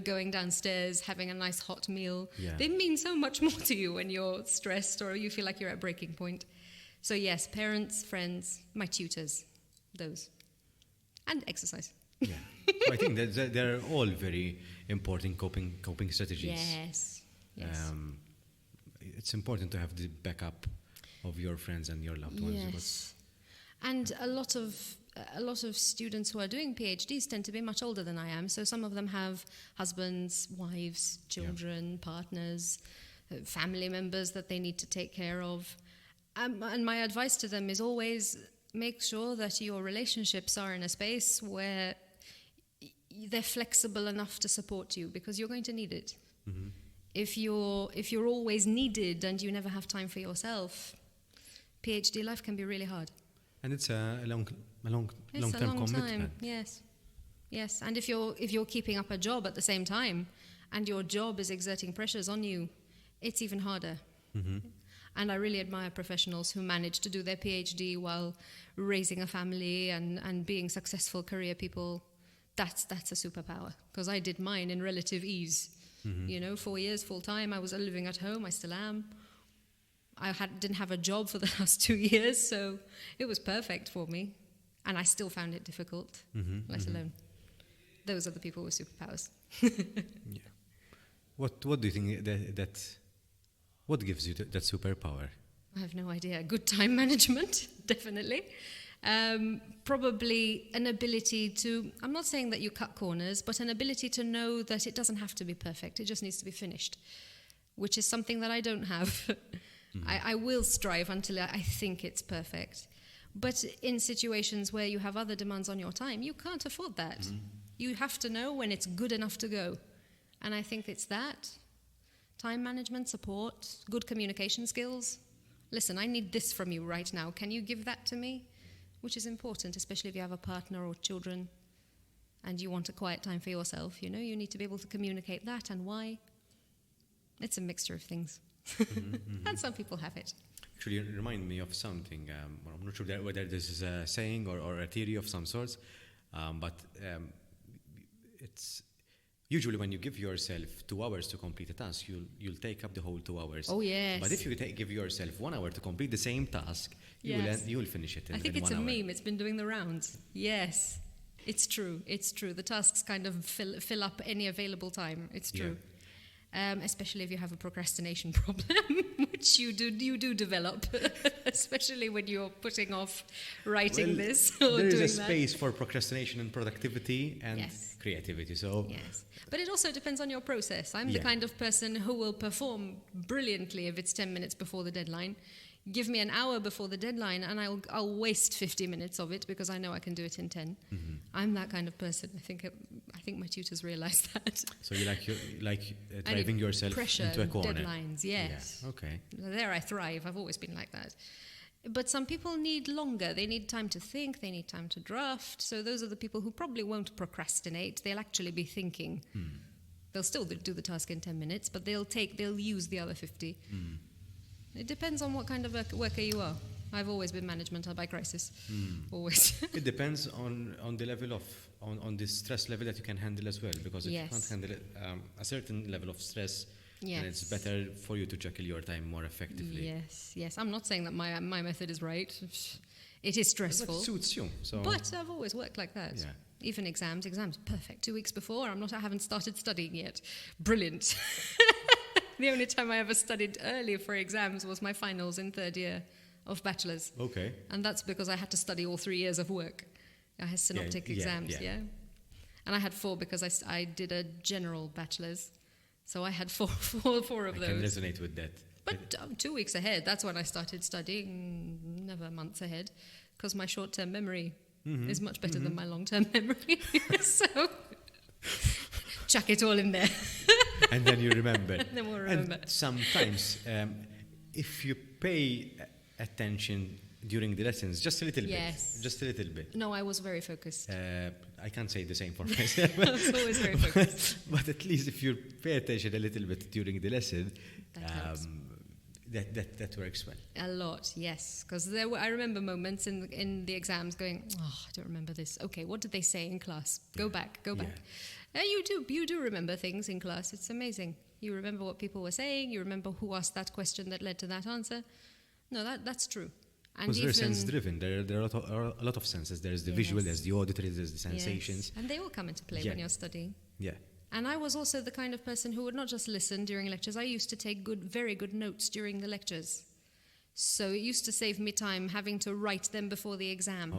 going downstairs, having a nice hot meal. Yeah. They mean so much more to you when you're stressed or you feel like you're at breaking point. So yes, parents, friends, my tutors, those. And exercise. Yeah. So I think that they're all very important coping strategies. Yes. Yes. It's important to have the backup of your friends and your loved ones. Yes. And a lot of students who are doing PhDs tend to be much older than I am. So some of them have husbands, wives, children, partners, family members that they need to take care of. And my advice to them is always make sure that your relationships are in a space where they're flexible enough to support you, because you're going to need it. Mm-hmm. If you're always needed and you never have time for yourself, PhD life can be really hard. And it's a long-term commitment. Time. Yes. And if you're keeping up a job at the same time, and your job is exerting pressures on you, it's even harder. Mm-hmm. And I really admire professionals who manage to do their PhD while raising a family and being successful career people. That's a superpower, because I did mine in relative ease. Mm-hmm. 4 years full time. I was living at home. I still am. I didn't have a job for the last 2 years, so it was perfect for me. And I still found it difficult, let alone. Those are the people with superpowers. Yeah. What do you think that what gives you that superpower? I have no idea. Good time management, definitely. Probably an ability to, I'm not saying that you cut corners, but an ability to know that it doesn't have to be perfect. It just needs to be finished, which is something that I don't have. I will strive until I think it's perfect. But in situations where you have other demands on your time, you can't afford that. You have to know when it's good enough to go. And I think it's that. Time management, support, good communication skills. Listen, I need this from you right now. Can you give that to me? Which is important, especially if you have a partner or children and you want a quiet time for yourself. You need to be able to communicate that and why. It's a mixture of things. And some people have it. Actually, it reminded me of something. I'm not sure whether this is a saying or a theory of some sorts, but it's usually when you give yourself 2 hours to complete a task, you'll take up the whole 2 hours. Oh, yes. But if you give yourself 1 hour to complete the same task, you'll finish it in 1 hour. I think it's a meme. It's been doing the rounds. Yes, it's true. It's true. The tasks kind of fill up any available time. It's true. Yeah. Especially if you have a procrastination problem, which you do develop, especially when you're putting off writing this or there is doing a space for procrastination and productivity and creativity. So yes, but it also depends on your process. I'm the kind of person who will perform brilliantly if it's 10 minutes before the deadline. Give me an hour before the deadline and I'll waste 50 minutes of it because I know I can do it in 10. I'm that kind of person. I think my tutors realize that. So you like driving yourself into a corner. Deadlines, yes. Yeah. Okay. There I thrive. I've always been like that. But some people need longer. They need time to think. They need time to draft. So those are the people who probably won't procrastinate. They'll actually be thinking. They'll still do the task in 10 minutes, but they'll use the other 50. It depends on what kind of worker you are. I've always been management by crisis. Always. It depends on the level of on the stress level that you can handle as well. Because if you can't handle a certain level of stress, then it's better for you to juggle your time more effectively. Yes. I'm not saying that my method is right. It is stressful. But it suits you. So. But I've always worked like that. Yeah. Even exams, perfect. 2 weeks before, I haven't started studying yet. Brilliant. The only time I ever studied early for exams was my finals in 3rd year of bachelor's. Okay. And that's because I had to study all 3 years of work. I had synoptic exams, And I had 4 because I did a general bachelor's. So I had four of those. I can resonate with that. But 2 weeks ahead, that's when I started studying, never months ahead, because my short-term memory is much better than my long-term memory. So chuck it all in there. And then you remember. And then we'll remember. And sometimes, if you pay attention during the lessons, just a little bit. No, I was very focused. I can't say the same for myself. I was always very focused. But at least if you pay attention a little bit during the lesson, that works well. A lot, yes. Because I remember moments in the exams going, I don't remember this. Okay, what did they say in class? Go back. You do remember things in class. It's amazing. You remember what people were saying. You remember who asked that question that led to that answer. No, that's true. Because they're sense-driven. There are a lot of senses. There's the visual, there's the auditory, there's the sensations. And they all come into play when you're studying. Yeah. And I was also the kind of person who would not just listen during lectures. I used to take very good notes during the lectures. So it used to save me time having to write them before the exam.